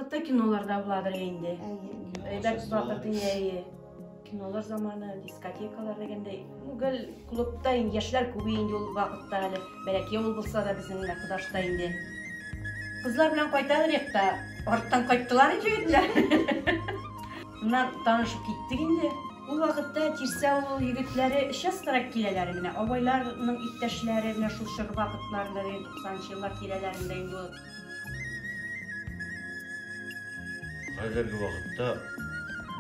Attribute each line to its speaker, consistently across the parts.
Speaker 1: вакытта киноларда буладыр инде. Бәлки вакыты кинолар заманы, дискотекалар дегендей. Гел клубта инде яшьләр күбе инде ул вакытта әле. Бәлки ул булса да безнең кадашта инде. Кызлар белән кайталар якта, арттан кайттылар җегетләр. Моннан танышып киттек инде. Ул вакытта тирсә ул егетләре частрак киләләр менә. Абайларның иптәшләре менә шул чор вакытларында 90-нчы еллар киләләрендә инде.
Speaker 2: Хәзерге вакытта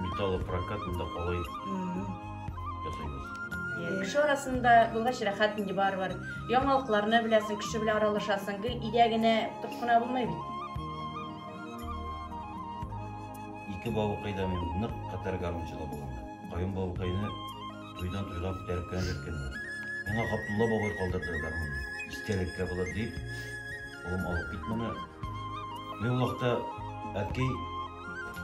Speaker 2: металлопрокат монда калай ясыйбыз.
Speaker 1: Кеше арасында булгач рәхәт инде бар. Яңалыкларны беләсең, кеше белән аралашасың, гел идә генә торып кына булмый бит.
Speaker 2: Ике бабыкайда мен нык катар гармунчыда булганда. Кайын бабыкайны туйдан туйга күтәреп кенә җиткәннәр. Миңа Габдулла бабай калдырды гармунны. Истәлеккә булыр дип, улым алып китмәне. Мен ул вакытта әткәй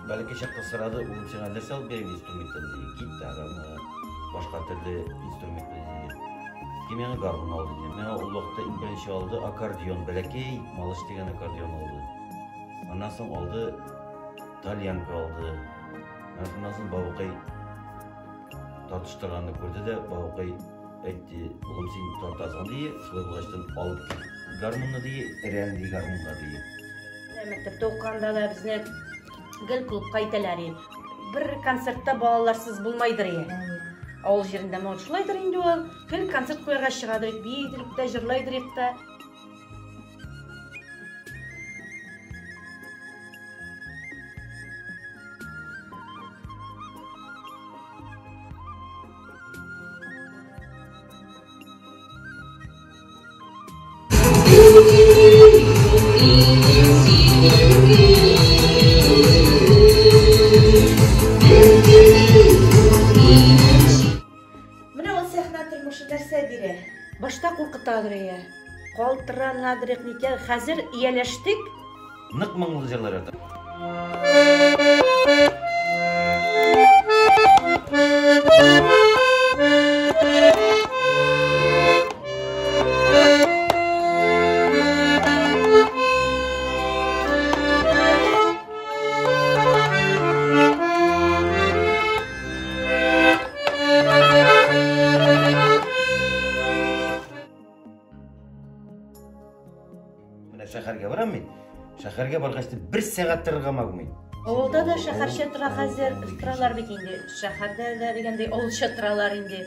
Speaker 2: бәлки чакта сорады, улым сиңа нәрсә алып бирәм инструментын ди. Гитараны, башка төрле инструментлар. Миңа гармун алды ди. Миңа ул вакытта иң беренче алды аккордеон, бәләкәй малыш дигән аккордеон алды. Аннан соң алды Тальянка алды. Аннан соң бабыкай тартыштырганны күрде дә, бабыкай әйтте, улым син тартасың ди, шулай булгачлан алып гармунны ди, рән ди гармунга ди.
Speaker 1: Мәктәптә укганда да безне гел клубка итәләр. Бер концертта балаларсыз булмайдыр. Авыл җирендә моң шулайдыр инде ул. Гел концерт куярга чыгадыр, биедер дә, җырлайдыр да. Менә ул сәхнә тормышы нәрсә бирә? Башта куркытадыр я. Калтыранадыр нитә. Хәзер ияләштек.
Speaker 2: Нык моңлы җырлар ята. Шәһәргә барам мин. Шәһәргә баргачта 1 сәгать торырга мәгълүм.
Speaker 1: Авылда да шәһәрчә тора хәзер торалар бит инде. Шәһәрдә дә дигәндәй авылча торалар инде.